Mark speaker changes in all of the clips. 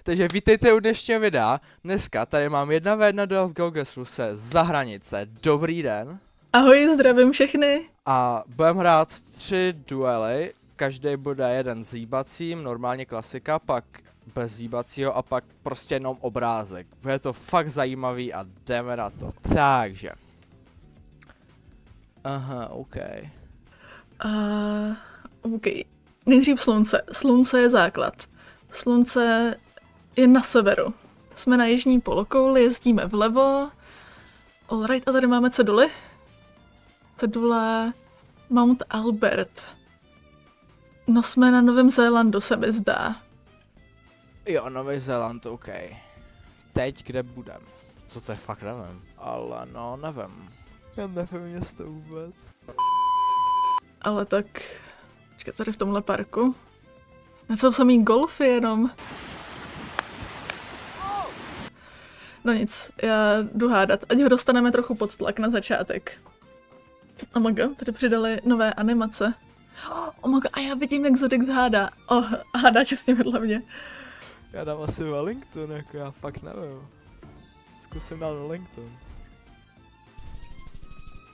Speaker 1: Takže vítejte u dnešního videa. Dneska tady mám 1v1 duel v GeoGuessru se za hranice. Dobrý den.
Speaker 2: Ahoj, zdravím všechny.
Speaker 1: A budeme hrát 3 duely. Každý bude jeden s hýbacím, normálně klasika, pak bez hýbacího a pak prostě jenom obrázek. Bude to fakt zajímavý a jdeme na to. Takže. Aha, OK.
Speaker 2: OK. Nejdřív slunce. Slunce je základ. Slunce je na severu. Jsme na jižní polokouli, jezdíme vlevo. Alright, a tady máme ceduly. Cedule Mount Albert. No jsme na Novém Zélandu, se mi zdá.
Speaker 1: Jo, Nový Zéland, OK. Teď kde budem? Co to je, fakt nevím. Ale no, nevím. Já nevím město vůbec.
Speaker 2: Ale tak... Počkej, tady v tomhle parku. Jsou samý golfy jenom. No nic, já jdu hádat, ať ho dostaneme trochu pod tlak na začátek. Oh my god, tady přidali nové animace. Oh my god, a já vidím, jak Zodix hádá. Hádá těsně vedle mě.
Speaker 1: Já dám asi Wellington, jako já fakt nevím. Zkusím dát Wellington.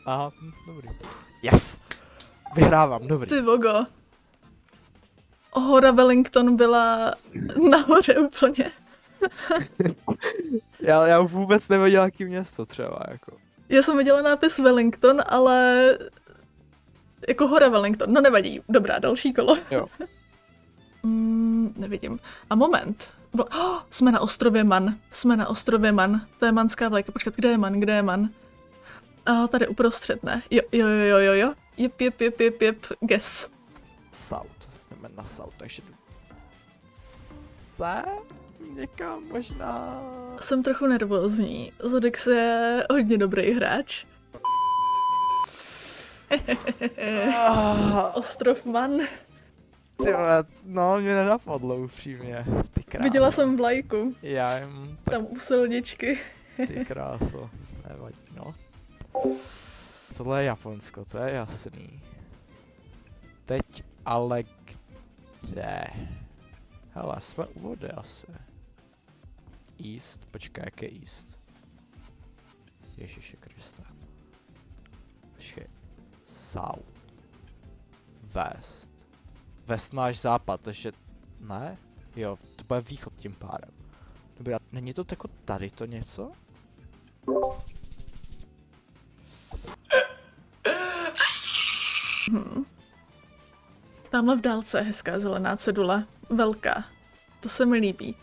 Speaker 1: Aha, dobrý. Yes! Vyhrávám, dobrý.
Speaker 2: Ty vogo. Hora Wellington byla nahoře úplně.
Speaker 1: já vůbec nevěděl, jaký město třeba, jako.
Speaker 2: Já jsem viděla nápis Wellington, ale... Jako hora Wellington, no nevadí. Dobrá, další kolo.
Speaker 1: Jo.
Speaker 2: Nevidím. A moment. Jsme na ostrově Man. Jsme na ostrově Man. To je manská vlajka. Počkat, kde je Man? Kde je Man? Tady uprostřed, ne? Jo. Jep. Guess.
Speaker 1: South. Jdeme na South, takže jdu... Někam možná...
Speaker 2: Jsem trochu nervózní. Zodix je hodně dobrý hráč. Ostrov Man.
Speaker 1: No, mě nenapadlo upřímně. Ty kráso.
Speaker 2: Viděla jsem vlajku.
Speaker 1: Já jim... Tak...
Speaker 2: Tam u silničky.
Speaker 1: Ty kráso. Nevadí, no. Tohle je Japonsko, to je jasný. Teď ale kde? Hele, jsme u vody asi. East, počkej, jak je East? Ježiši Krista. Počkej. South. West. West máš západ, takže... Ne? Jo, to bude východ tím pádem. Dobrá, není to jako tady to něco?
Speaker 2: Tamhle v dálce je hezká zelená cedule. Velká. To se mi líbí.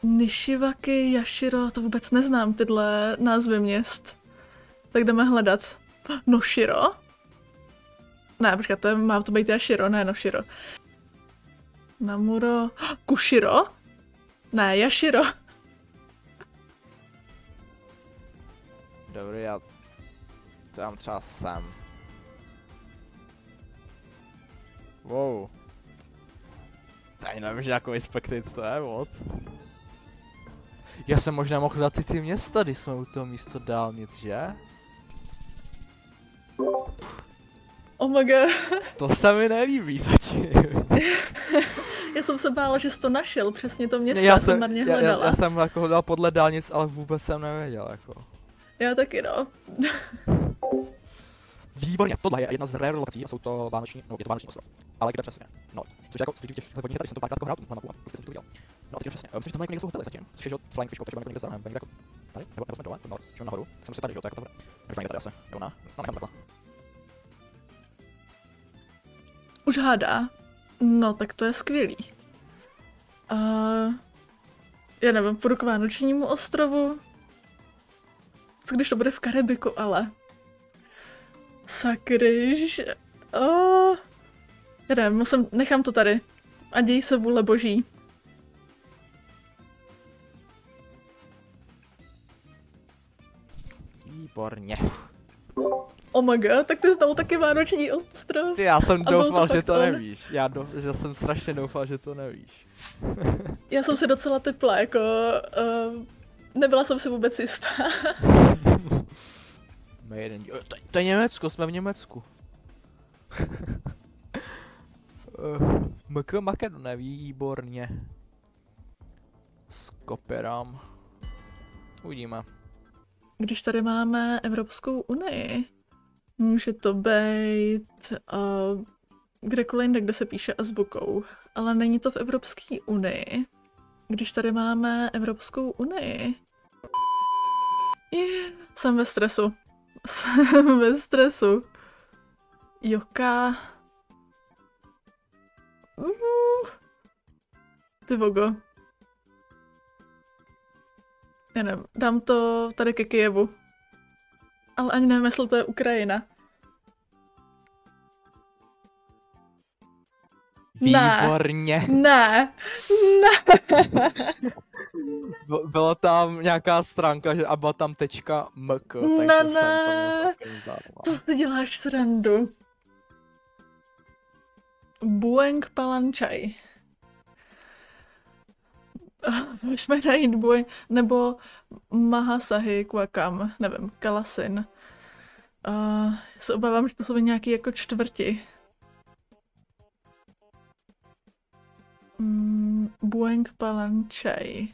Speaker 2: Nishiwaki, Yashiro, to vůbec neznám, tyhle názvy měst. Tak jdeme hledat. Noshiro? Ne, počkat, má to být Yashiro, ne Noshiro. Namuro... Kushiro? Ne, Yashiro.
Speaker 1: Dobrý, já... Tam třeba sem. Wow. Tady nevím, že jako inspektit, co je, what? Já jsem možná mohl dát ty města, když jsme u toho místo dálnic, že?
Speaker 2: Oh my god.
Speaker 1: To se mi nelíbí zatím.
Speaker 2: Já jsem se bála, že jsi to našel, přesně to město, jsem marně hledala.
Speaker 1: Já jsem jako hledal podle dálnic, ale vůbec jsem nevěděl, jako.
Speaker 2: Já taky, no.
Speaker 1: Výborně, tohle je jedna z rare lokací a jsou to vánoční, no je to vánoční ostrov. Ale kde přesně? No, což jako z těch hodních tady jsem to párkrát hrál, tu mapu a prostě jsem to viděl. No a teď přesně, myslím, že tam někde jsou hotely zatím, což je od Flying Fish, třeba někde za, nebo někde jako tady, nebo jsme dole, nebo nahoru, jsem si tady, jo, to je jako to bude. Někde tady asi, jo, no nechám takhle.
Speaker 2: Už hádá? No, tak to je skvělý. Já nevím, půjdu k vánočnímu ostrovu. Co když to bude v Karibiku, ale... Sakryž... Já nevím, nechám to tady. A děj se vůle boží.
Speaker 1: Výborně.
Speaker 2: Oh my god, tak ty jsi dal taky vánoční ostrov.
Speaker 1: Ty, já jsem doufal, že to nevíš. Já jsem strašně doufal, že to nevíš.
Speaker 2: Já jsem si docela typla, jako... nebyla jsem si vůbec jistá.
Speaker 1: To je Německo, jsme v Německu. Makedonie, výborně. Skopirám. Uvidíme.
Speaker 2: Když tady máme Evropskou unii, může to být kdekoliv jinde, kde se píše azbukou, ale není to v Evropské unii. Když tady máme Evropskou unii, jsem ve stresu. Jsem ve stresu. Joka. Ty vogo. Já nevím, dám to tady ke Kyjevu. Ale ani nevím, jestli to je Ukrajina.
Speaker 1: Výborně.
Speaker 2: Ne.
Speaker 1: Byla tam nějaká stránka a byla tam tečka mk, takže
Speaker 2: Ne.
Speaker 1: jsem to měl celkem zdarma.
Speaker 2: To si děláš srandu. Bueng Palančaj. Pojďme najít Bueng, nebo Mahasahi Kwakam, nevím, Kalasin. Se obávám, že to jsou nějaký jako čtvrti. Bueng Palančaj.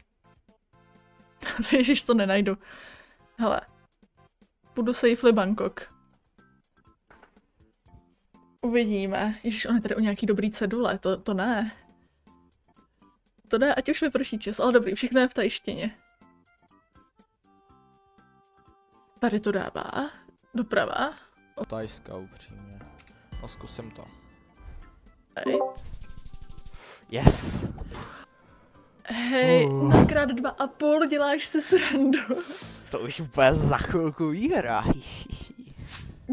Speaker 2: Ježiš, to nenajdu. Hele. Budu safely Bangkok. Uvidíme. Ježiš, on je tady o nějaký dobrý cedule, to ne. To ne, ať už vyprší čas, ale dobrý, všechno je v tajštině. Tady to dává. Doprava.
Speaker 1: Tajská upřímně. No zkusím to.
Speaker 2: Hej.
Speaker 1: Yes!
Speaker 2: Hej, na krát 2,5 děláš si srandu.
Speaker 1: To už úplně za chvilku výhra.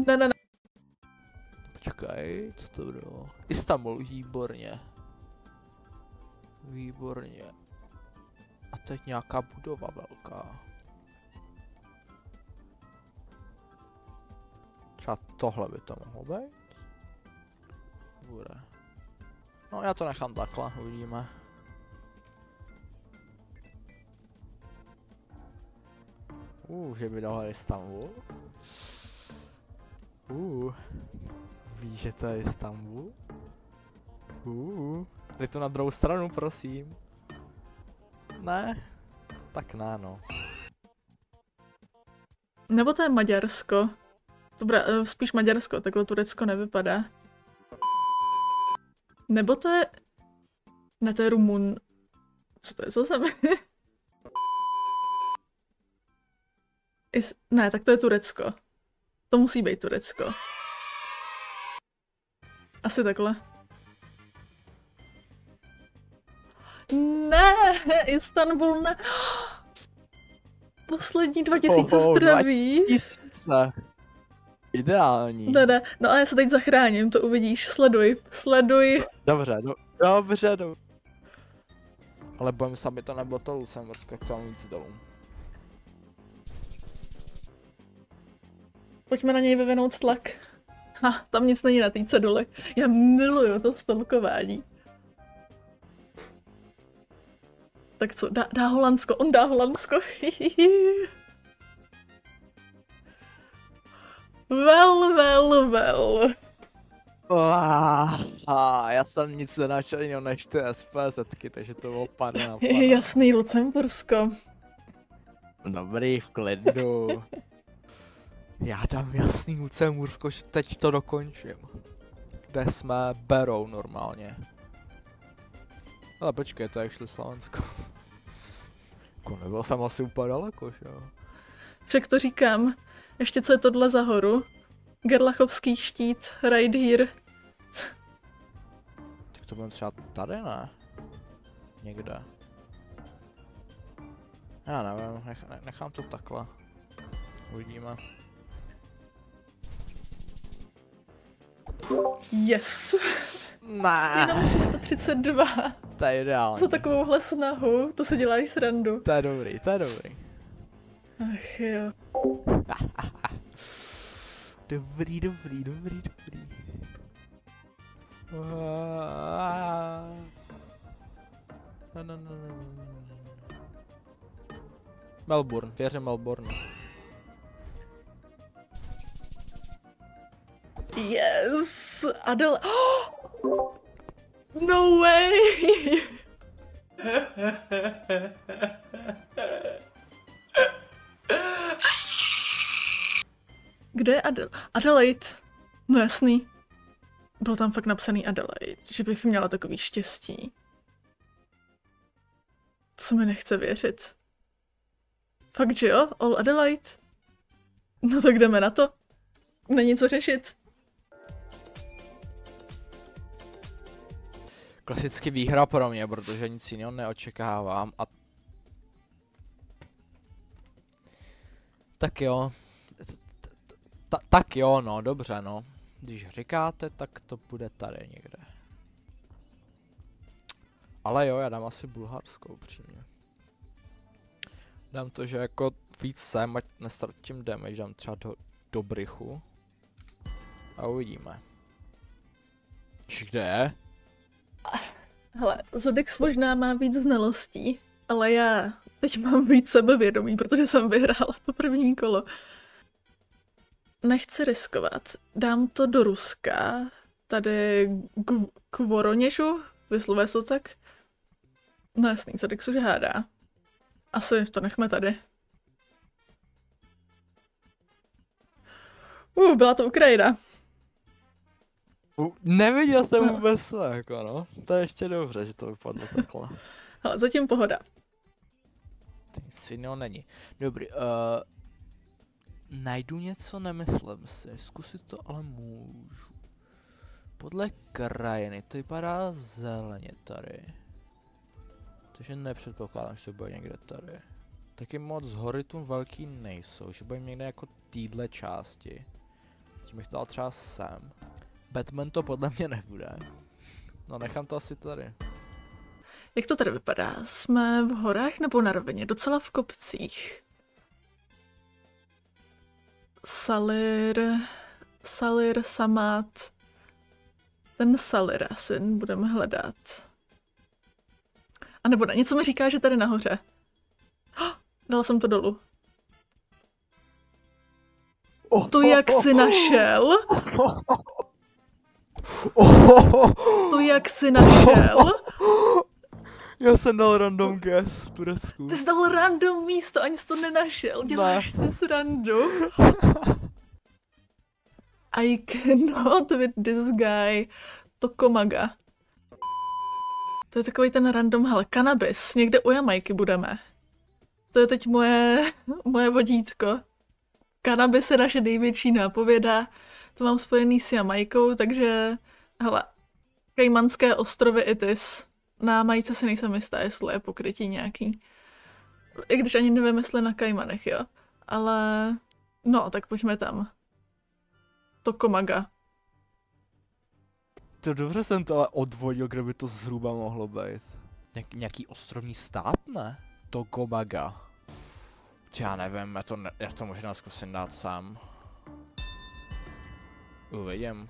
Speaker 2: Ne.
Speaker 1: Počkej, co to bylo? Istanbul, výborně. Výborně. A teď nějaká budova velká. Třeba tohle by to mohlo být? Bude. No já to nechám takhle, uvidíme. Že by dala Istanbul. Víš, že to je Istanbul? Dej to na druhou stranu, prosím. Ne? Tak ne, no.
Speaker 2: Nebo to je Maďarsko. Dobrá, spíš Maďarsko, takhle Turecko nevypadá. Nebo to je... Ne, to je Rumun... Co to je za zemi? Ne, tak to je Turecko. To musí být Turecko. Asi takhle. Ne, Istanbul ne. Poslední 2000 zdraví.
Speaker 1: 2000. Ideální.
Speaker 2: Ne. No a já se teď zachráním, to uvidíš. Sleduj.
Speaker 1: Dobře. Ale bojím se, aby to nebylo to Lucembursko, jak tam víc dolů.
Speaker 2: Pojďme na něj vyvinout tlak. Tam nic není na té ceduli. Já miluju to stalkování. Tak co, dá Holandsko, on dá Holandsko. Well.
Speaker 1: Já jsem nic nenašel jiného než ty SPZky, takže to bylo padne.
Speaker 2: Jasný, Lucembursko.
Speaker 1: Dobrý, v klidu. Já dám jasný Lucembursko, že teď to dokončím. Kde jsme berou normálně. Ale počkej, to je šli Slovensko. Nebyl jsem asi úplně daleko, že jo?
Speaker 2: Však to říkám. Ještě co je tohle za horu? Gerlachovský štít, right here.
Speaker 1: Tak to budeme třeba tady, ne? Někde. Já nevím, nechám to takhle. Uvidíme.
Speaker 2: Yes.
Speaker 1: Ne.
Speaker 2: Jenom 332.
Speaker 1: To je ideální.
Speaker 2: Za takovouhle snahu, to si děláš srandu.
Speaker 1: To je dobrý.
Speaker 2: Ach jo.
Speaker 1: Dobrý. No. Melbourne, věřím Melbourne.
Speaker 2: Yes! Adel... No way! Kde je Adelaide? No jasný. Bylo tam fakt napsaný Adelaide, že bych měla takový štěstí. To se mi nechce věřit. Fakt, že jo? All Adelaide? No tak jdeme na to. Není co řešit.
Speaker 1: Klasicky výhra pro mě, protože nic jiného neočekávám a... Tak jo. Tak jo, no, dobře, no. Když říkáte, tak to bude tady někde. Ale jo, já dám asi bulharskou, upřímně. Dám to, že jako víc sem, ať nestratím damage, dám třeba do brychu. A uvidíme. Kde je?
Speaker 2: Hele, Zodix možná má víc znalostí, ale já teď mám víc sebevědomí, protože jsem vyhrála to první kolo. Nechci riskovat. Dám to do Ruska, tady k Voroněžu, vyslovuje se to tak? No jasný, Zodix už hádá. Asi to nechme tady. Byla to Ukrajina.
Speaker 1: Neviděl jsem vůbec to, jako no. To je ještě dobře, že to vypadlo takhle.
Speaker 2: Ale zatím pohoda.
Speaker 1: Nic jiného není. Dobrý, najdu něco, nemyslím si. Zkusit to ale můžu. Podle krajiny to vypadá zeleně tady. Takže nepředpokládám, že to bude někde tady. Taky moc hory tu velký nejsou, že bude někde jako týdle části. Tím bych to dal třeba sem. Batman to podle mě nebude. No nechám to asi tady.
Speaker 2: Jak to tady vypadá? Jsme v horách nebo na rovině? Docela v kopcích. Salir, Samát. Ten Salir asi budeme hledat. A nebo ne, něco mi říká, že tady nahoře. Dala jsem to dolů. To jak jsi našel? To jak jsi našel?
Speaker 1: Já jsem dal random guess v Turecku.
Speaker 2: Ty jsi dal random místo, ani jsi to nenašel. Děláš si srandu. I cannot with this guy. Tokomaga. To je takový ten random, hele, kanabis. Někde u Jamajky budeme. To je teď moje vodítko. Kanabis je naše největší nápověda. To mám spojený s Jamajkou, takže hele, Kajmanské ostrovy Itis. Na Majce si nejsem jistá, jestli je pokrytí nějaký. I když ani nevím, jestli na Kajmanech, jo. Ale no, tak pojďme tam. Tokomaga.
Speaker 1: To dobře jsem to ale odvodil, kde by to zhruba mohlo být. Nějaký ostrovní stát, ne? Tokomaga. Já nevím, já to možná zkusím dát sám. Uvidím.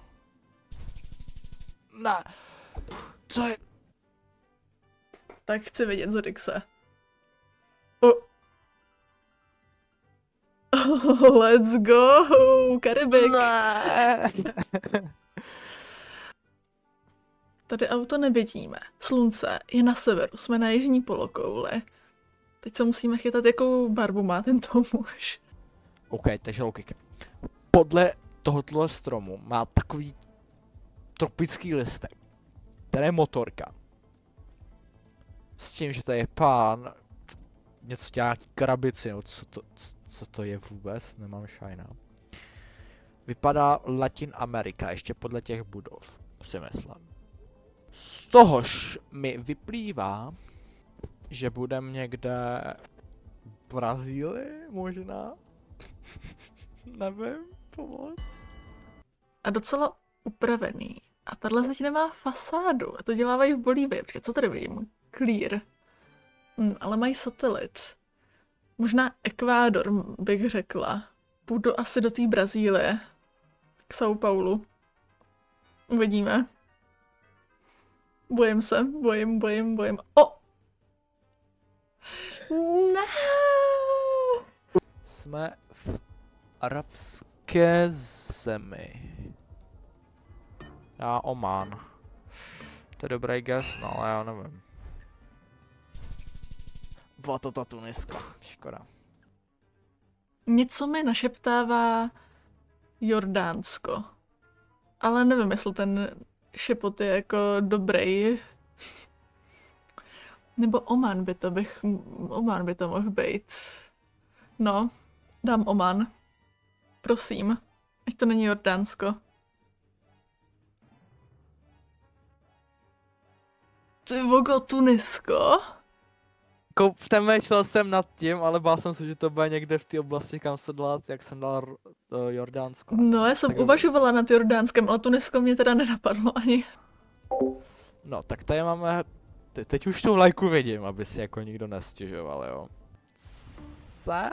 Speaker 1: Ne. Co je?
Speaker 2: Tak chci vidět Zodixe. Let's go, Karibik.
Speaker 1: Ne.
Speaker 2: Tady auto nevidíme. Slunce je na severu, jsme na jižní polokouli. Teď se musíme chytat, jakou barvu má tento muž.
Speaker 1: OK, takže logika. Podle tohoto stromu má takový tropický listek. Tady je motorka. S tím, že tady je pán, něco dělá nějaký krabici, nebo co to je vůbec, nemám šajna. Vypadá Latin Amerika, ještě podle těch budov, si myslím. Z tohož mi vyplývá, že budem někde v Brazílii, možná? Nevím, pomoc.
Speaker 2: A docela upravený. A tahle zeď nemá fasádu. A to dělávají v Bolívii. Protože co tady vidím? Clear. Ale mají satelit. Možná Ekvádor, bych řekla. Půjdu asi do té Brazílie. K São Paulu. Uvidíme. Bojím se. Bojím. Ne!
Speaker 1: Jsme v arabské zemi. Já Oman. To je dobrý guess, no ale já nevím. Byla to ta Tuniska, škoda.
Speaker 2: Něco mi našeptává Jordánsko. Ale nevím, jestli ten šepot je jako dobrý. Nebo Oman by to mohl být. No, dám Oman. Prosím, ať to není Jordánsko. Ty vogo, Tunisko?
Speaker 1: Jako přemýšlel jsem nad tím, ale bál jsem se, že to bude někde v té oblasti, kam se dala, jak jsem dal Jordánsko.
Speaker 2: No, já jsem uvažovala nad Jordánskem, ale Tunisko mě teda nenapadlo ani.
Speaker 1: No, tak tady máme, teď už tu vlajku vidím, aby si jako nikdo nestěžoval, jo. Se?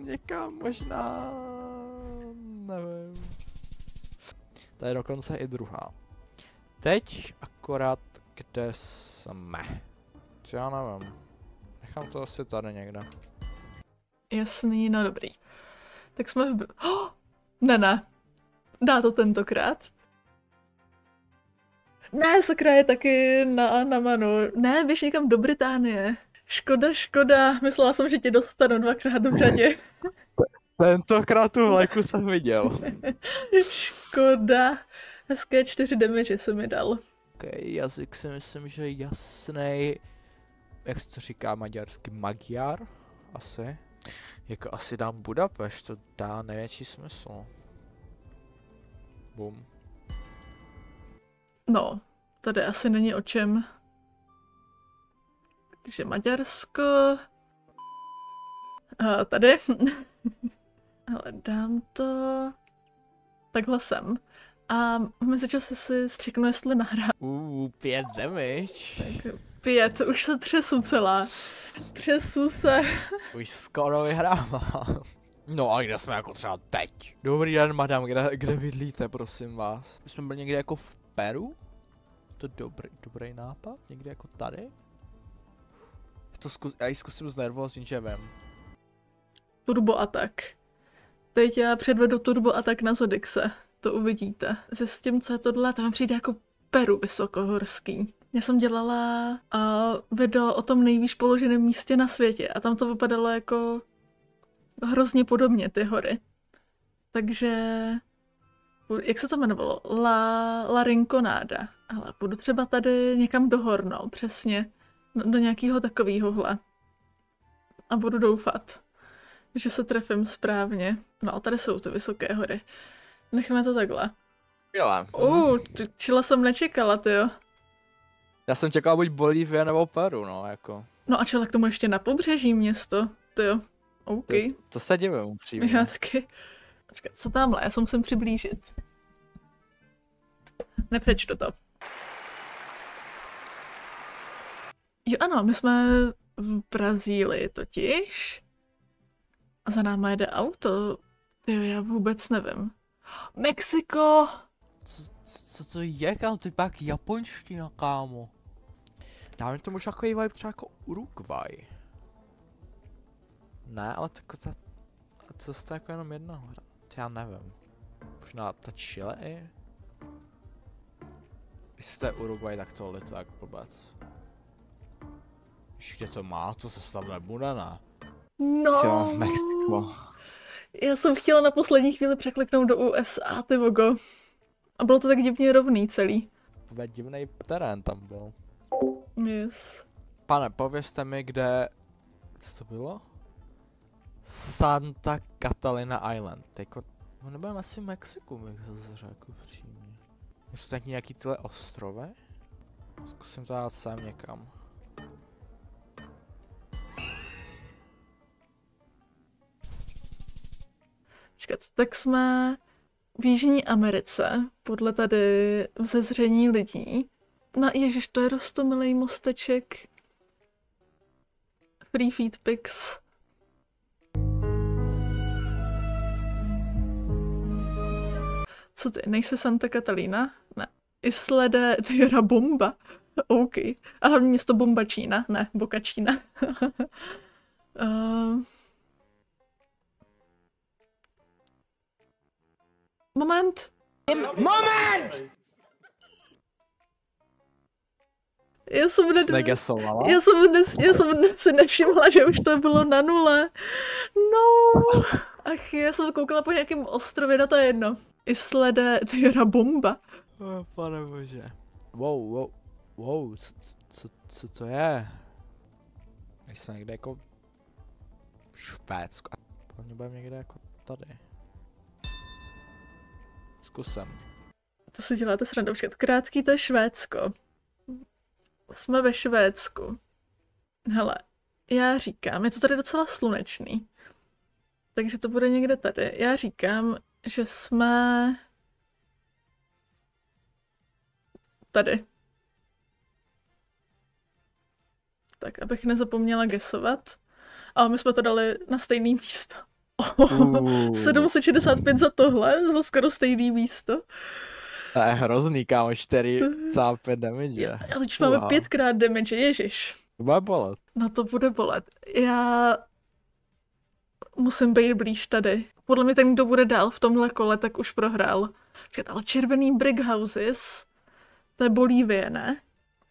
Speaker 1: Někam možná, nevím. To je dokonce i druhá. Teď akorát, kde jsme. Co já nevím. Nechám to asi tady někde.
Speaker 2: Jasný, no dobrý. Tak jsme v... Oh! Ne. Dá to tentokrát. Ne, sakra je taky na Manu. Ne, běž někam do Británie. Škoda. Myslela jsem, že tě dostanu dvakrát v řadě.
Speaker 1: Tentokrát tu vlajku jsem viděl.
Speaker 2: Škoda. Hezké 4 damage se mi dal.
Speaker 1: Ok, jazyk si myslím, že je jasný. Jak se to říká maďarsky? Magyar? Asi. Jako asi dám Budapešť, to dá největší smysl. Bum.
Speaker 2: No, tady asi není o čem. Takže Maďarsko. A tady. Ale dám to takhle sem. A v mezičase si zčeknu, jestli nahrá.
Speaker 1: 5 damage.
Speaker 2: Tak 5, už se třesu celá. Třesu se.
Speaker 1: Už skoro vyhrávám. No a kde jsme jako třeba teď? Dobrý den, madam, kde bydlíte, prosím vás? My jsme byli někde jako v Peru? To dobrý nápad? Někde jako tady? Já ji zkusím znervózní, že vím.
Speaker 2: Turbo atak. Teď já předvedu turbo atak na Zodixe. To uvidíte. Zjistím, co je tohle, to mi přijde jako Peru vysokohorský. Já jsem dělala video o tom nejvýš položeném místě na světě a tam to vypadalo jako hrozně podobně, ty hory. Takže, jak se to jmenovalo? La Rinconada. Ale budu třeba tady někam do hor, no, přesně. Do nějakého takovýhohle. A budu doufat, že se trefím správně. No, tady jsou ty vysoké hory. Necháme to takhle. Čila jsem nečekala, tyjo.
Speaker 1: Já jsem čekal buď Bolívie nebo Peru, no, jako.
Speaker 2: No a čela k tomu ještě na pobřeží město, tyjo. OK.
Speaker 1: To se divím upřímně.
Speaker 2: Já taky. Počkat, co tamhle? Já se musím přiblížit. Nepřečtu to. Jo ano, my jsme v Brazílii totiž. A za náma jede auto. Tyjo, já vůbec nevím. Mexiko!
Speaker 1: Co to je, kámo? To je pak japonština, kámo. Dáme to možná takový vibe třeba jako Uruguay. Ne, ale to je jako jenom jedna hra. To já nevím. Možná ta Chile i? Jestli to je Uruguay, tak to je tak vůbec. Ještě to má, co se tam nebude, ne?
Speaker 2: No.
Speaker 1: Jo, Mexiko.
Speaker 2: Já jsem chtěla na poslední chvíli překliknout do USA, ty vogo. A bylo to tak divně rovný celý.
Speaker 1: Vůbec divný terén tam byl.
Speaker 2: Yes.
Speaker 1: Pane, povězte mi, kde... Co to bylo? Santa Catalina Island. Jako... No nebudeme asi v Mexiku, bych zase řekl přímě. Jsou tak nějaký tyhle ostrovy? Zkusím to dát sem někam.
Speaker 2: Čekat, tak jsme v Jižní Americe, podle tady vzezření lidí. No ježiš, to je roztomilej mosteček. Free feed pics. Co ty, nejsi Santa Catalina? Ne. Isla de Tierra Bomba. OK. A hlavně město Bombačína. Ne, Bokačína. Moment!
Speaker 3: Moment!
Speaker 1: Znegesovala?
Speaker 2: Já jsem si nevšimla, že už to bylo na nule. No. Ach, já jsem koukala po nějakém ostrově, no to je jedno. Isla de Tierra Bomba.
Speaker 1: Pane bože. Wow, co to je? My jsme někde jako Švédsko. Pevně budeme někde jako tady. Zkusem.
Speaker 2: To si děláte srandu, krátký to je Švédsko. Jsme ve Švédsku. Hele, já říkám, je to tady docela slunečný. Takže to bude někde tady. Já říkám, že jsme... tady. Tak, abych nezapomněla gesovat. A my jsme to dali na stejné místo. 765 za tohle, za skoro stejné místo.
Speaker 1: To je hrozný, kámo, 4,5 damage.
Speaker 2: A teď už máme 5x damage, ježiš.
Speaker 1: To bude bolet.
Speaker 2: No to bude bolet. Já musím být blíž tady. Podle mě ten, kdo bude dál v tomhle kole, tak už prohrál. Počkat, ale červený brick houses, to je Bolívie, ne?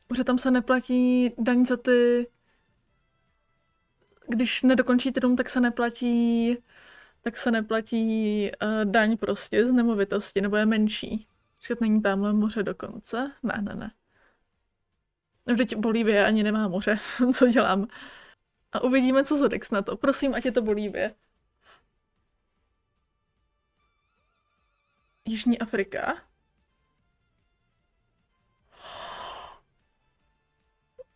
Speaker 2: Protože tam se neplatí daň za ty... Když nedokončíte dům, tak se neplatí daň prostě z nemovitosti, nebo je menší. Počkat, není tamhle moře dokonce? Ne. Vždyť Bolívie ani nemá moře, co dělám. A uvidíme, co Zodex na to. Prosím, ať je to Bolívie. Jižní Afrika.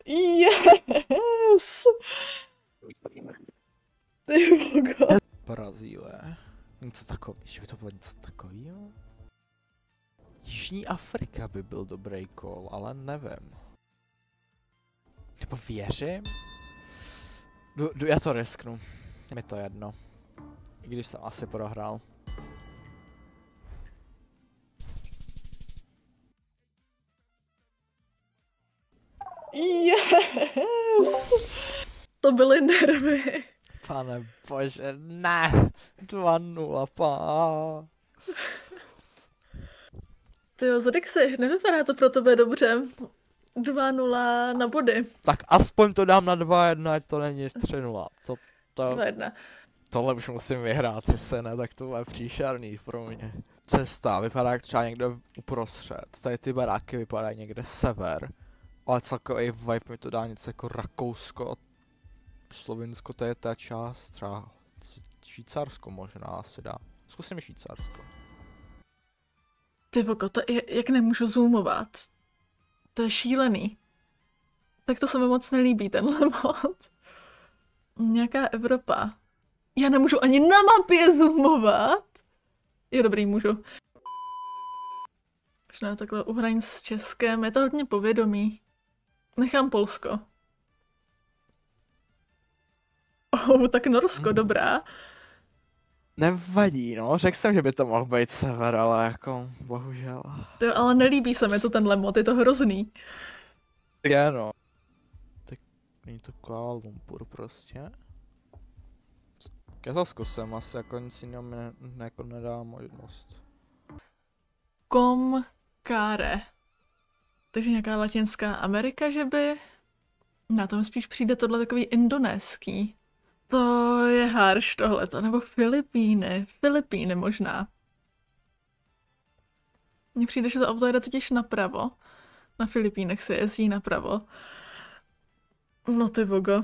Speaker 2: Yes! Ty bogo.
Speaker 1: Brazílie. Něco takového, že by to bylo něco takového? Jižní Afrika by byl dobrý call, ale nevím. Nebo věřím? Já to risknu. Je mi to jedno. I když jsem asi prohrál.
Speaker 2: Yes! To byly nervy.
Speaker 1: Pane bože, ne! 2-0, pá.
Speaker 2: Tyjo, Zodexy, nevypadá to pro tebe dobře. 2-0 na body.
Speaker 1: Tak aspoň to dám na 2-1, ať to není 3-0.
Speaker 2: 2-1.
Speaker 1: Tohle už musím vyhrát, jestli ne, tak to bude příšerný pro mě. Cesta vypadá jak třeba někde uprostřed. Tady ty baráky vypadají někde sever. Ale celkový vibe mi to dá něco jako Rakousko, Slovinsko, to je ta část, třeba Švýcarsko možná asi dá. Zkusím Švýcarsko.
Speaker 2: Ty voko, to jak nemůžu zoomovat. To je šílený. Tak to se mi moc nelíbí, tenhle mod. Nějaká Evropa. Já nemůžu ani na mapě zoomovat. Je dobrý, můžu. Možná takhle uhraň s Českem, je to hodně povědomí. Nechám Polsko. Tak Norsko, dobrá.
Speaker 1: Nevadí, no, řekl jsem, že by to mohl být sever, ale jako, bohužel.
Speaker 2: To, ale nelíbí se mi to tenhle mod, je to hrozný.
Speaker 1: Je no. Tak není to Kuala Lumpur prostě. Já to zkusím, asi jako nic jiného mi jako nedá možnost.
Speaker 2: Komkare. Takže nějaká Latinská Amerika, že by? Na to mi spíš přijde tohle takový indonéský. To je harš tohleto, nebo Filipíny. Filipíny možná. Mně přijde, že to auto jede totiž napravo. Na Filipínech se jezdí napravo. No ty bogo.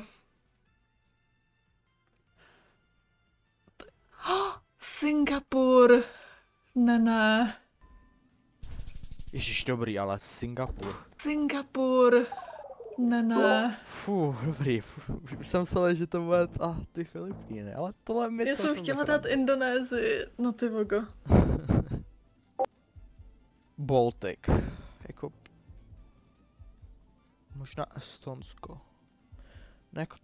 Speaker 2: Singapur. Ne.
Speaker 1: Ježiš, dobrý, ale Singapur.
Speaker 2: Singapur. Ne.
Speaker 1: Dobrý. Už jsem myslel, že to bude ty Filipíny, ale tohle mi
Speaker 2: já jsem chtěla dát Indonésii. No ty vogo.
Speaker 1: Baltic. Jako... Možná Estonsko. Ne, jako...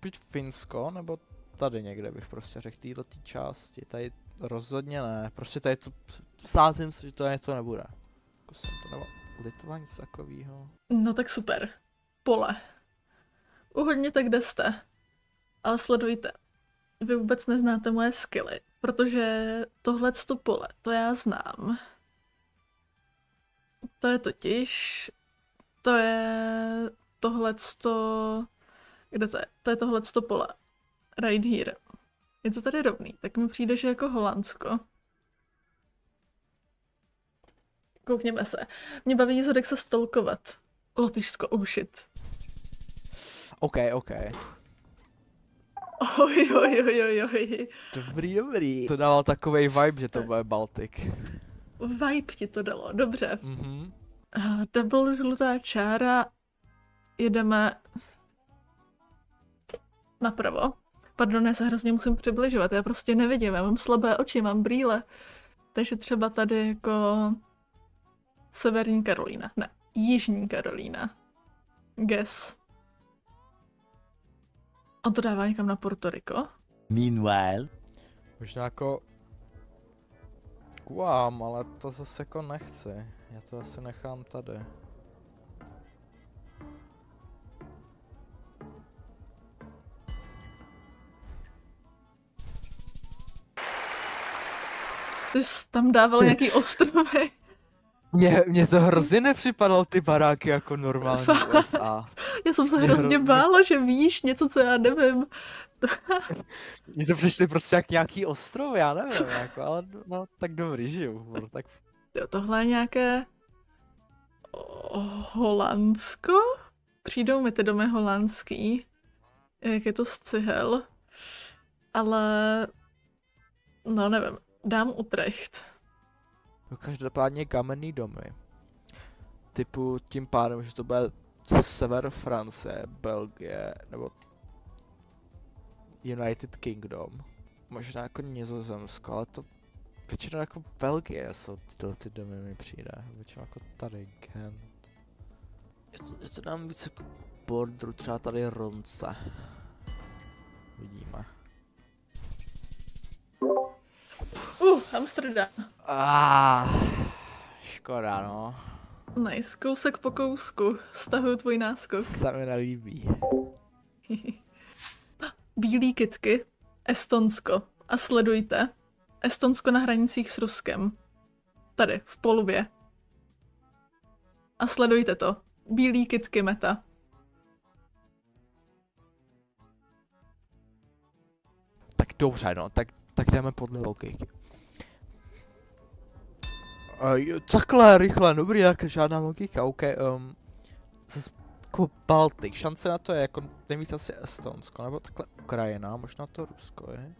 Speaker 1: Buď Finsko, nebo tady někde bych prostě řekl této části. Tady rozhodně ne. Prostě tady to... Vsázím se, že to něco nebude. Jako jsem to nebo... Litva, nic takovýho.
Speaker 2: No tak super. Pole. Uhodněte, kde jste. Ale sledujte. Vy vůbec neznáte moje skilly, protože tohleto pole, to já znám. To je totiž To je tohleto... Kde to je? To je tohleto pole. Right here. Je to tady rovný, tak mi přijde, že jako Holandsko. Koukněme se. Mě baví Zodek se stolkovat. Lotyšsko, oh shit.
Speaker 1: OK.
Speaker 2: Oj.
Speaker 1: Dobrý. To dalo takovej vibe, že to bude Baltik.
Speaker 2: Vibe ti to dalo, dobře.
Speaker 1: Mhm.
Speaker 2: Double žlutá čára. Jedeme napravo. Pardon, já se hrozně musím přibližovat, já prostě nevidím, já mám slabé oči, mám brýle. Takže třeba tady jako Severní Karolína, ne, Jižní Karolína. Guess. On to dává někam na Puerto Rico.
Speaker 3: Meanwhile.
Speaker 1: Možná jako Guam, ale to zase jako nechci. Já to asi nechám tady.
Speaker 2: Ty jsi tam dával nějaký ostrovy.
Speaker 1: Mně to hrozně nepřipadalo ty baráky jako normální USA.
Speaker 2: Já jsem se hrozně bála, že víš něco, co já nevím.
Speaker 1: Mně to přišly prostě jak nějaký ostrov, já nevím, jako, ale no tak dobrý, žiju. Tak...
Speaker 2: Jo, tohle je nějaké Holandsko? Přijdou mi ty domy holandský, jak je to z cihel, ale no nevím, dám Utrecht.
Speaker 1: No každopádně kamenný domy. Typu tím pádem, že to bude sever Francie, Belgie, nebo United Kingdom. Možná jako Nizozemsko, ale to většinou jako Belgie jsou tyhle ty domy mi přijde. Většinou jako tady Gent. Je to dám víc jako borderu, třeba tady Ronce. Vidíme.
Speaker 2: Amsterdam.
Speaker 1: Škoda no.
Speaker 2: Nice, kousek po kousku. Stahuju tvůj náskok.
Speaker 1: Se mi nelíbí.
Speaker 2: Bílý kytky, Estonsko. A sledujte. Estonsko na hranicích s Ruskem. Tady, v polubě. A sledujte to. Bílý kytky meta.
Speaker 1: Tak dobře no, tak jdeme podle logiky. Takhle rychle, dobrý, jak žádná logika, OK. Zase jako Baltik, šance na to je jako nejvíc asi Estonsko, nebo takhle Ukrajina, možná to Rusko je.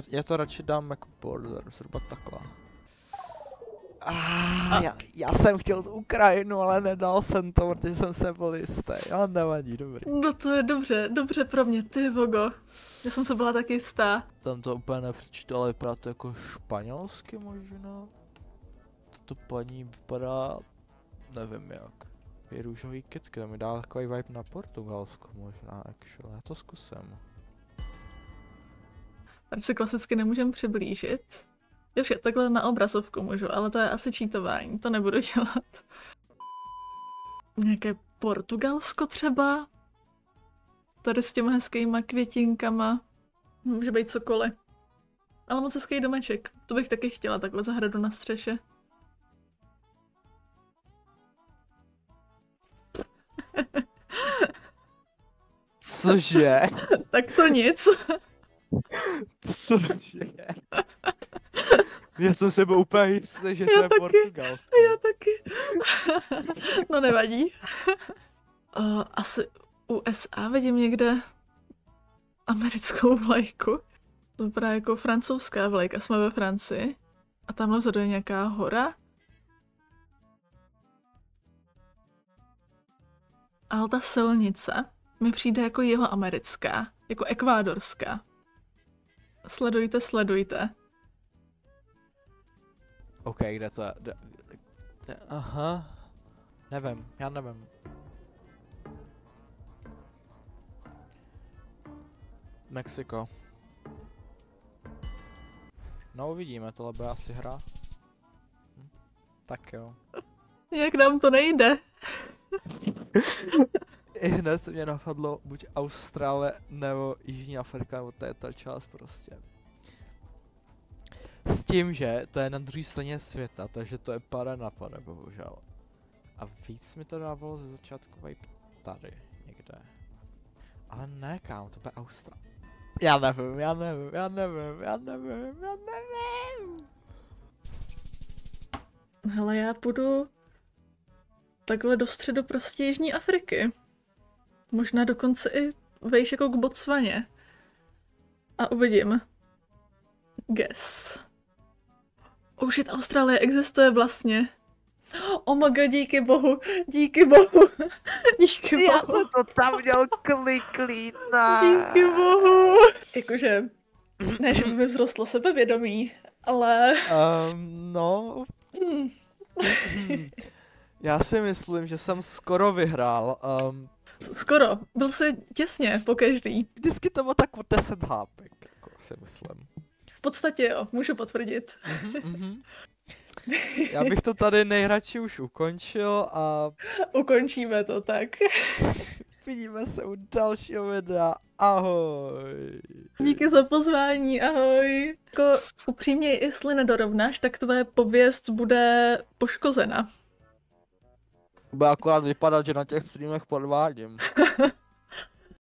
Speaker 1: Já to radši dám jako border, zhruba takhle. Já jsem chtěl Ukrajinu, ale nedal jsem to, protože jsem se byl jistý, ale nevadí, dobrý.
Speaker 2: No to je dobře pro mě, ty vogo. Já jsem se byla taky jistá.
Speaker 1: Tam to úplně nepřečtu, ale vypadá to jako španělsky možná. Tato paní vypadá, nevím jak. Je růžový kytky, to mi dá takový vibe na Portugalsko možná, actually. Já to zkusím.
Speaker 2: Tady se klasicky nemůžem přiblížit. Jo, vše, takhle na obrazovku můžu, ale to je asi cheatování, to nebudu dělat. Nějaké Portugalsko třeba? Tady s těma hezkýma květinkama. Může být cokoliv. Ale moc hezký domeček. To bych taky chtěla, takhle zahradu na střeše.
Speaker 1: Cože?
Speaker 2: Tak to nic.
Speaker 1: Cože? Já jsem se byl úplně jistý, že to je
Speaker 2: taky.
Speaker 1: Portugalsko.
Speaker 2: Já taky. No nevadí. Asi USA vidím někde americkou vlajku. To vypadá jako francouzská vlajka, jsme ve Francii. A tamhle vzadu je nějaká hora. Ale ta silnice mi přijde jako jihoamerická, jako ekvádorská. Sledujte.
Speaker 1: OK, kde to je? Aha. Nevím, já nevím. Mexiko. No uvidíme, tohle bude asi hra. Tak jo.
Speaker 2: Jak nám to nejde.
Speaker 1: I hned se mě napadlo buď Austrálie nebo Jižní Afrika, nebo to je ta část prostě. S tím, že to je na druhé straně světa, takže to je pada na pada, bohužel. A víc mi to dávalo ze začátku vibe tady, někde. Ale ne, kámo, to bude Austrálie. Já nevím.
Speaker 2: Hele, já půjdu takhle do středu prostě Jižní Afriky. Možná dokonce i vejš jako k Botswaně. A uvidím. Guess. Oh shit, Austrálie existuje vlastně. Oh my god, díky bohu, díky bohu, díky bohu.
Speaker 1: Já jsem to tam měl kliklína.
Speaker 2: Díky bohu. Jakože, ne, že by mi vzrostlo sebevědomí, ale...
Speaker 1: No... Já si myslím, že jsem skoro vyhrál.
Speaker 2: Skoro, byl jsi těsně po každý.
Speaker 1: Vždycky to bylo tak o 10 hápek, jako si myslím.
Speaker 2: V podstatě jo, můžu potvrdit.
Speaker 1: Já bych to tady nejradši už ukončil a...
Speaker 2: Ukončíme to tak.
Speaker 1: Vidíme se u dalšího videa. Ahoj.
Speaker 2: Díky za pozvání, ahoj. Jako upřímně, jestli nedorovnáš, tak tvoje pověst bude poškozena.
Speaker 1: Bude akorát vypadat, že na těch streamech podvádím.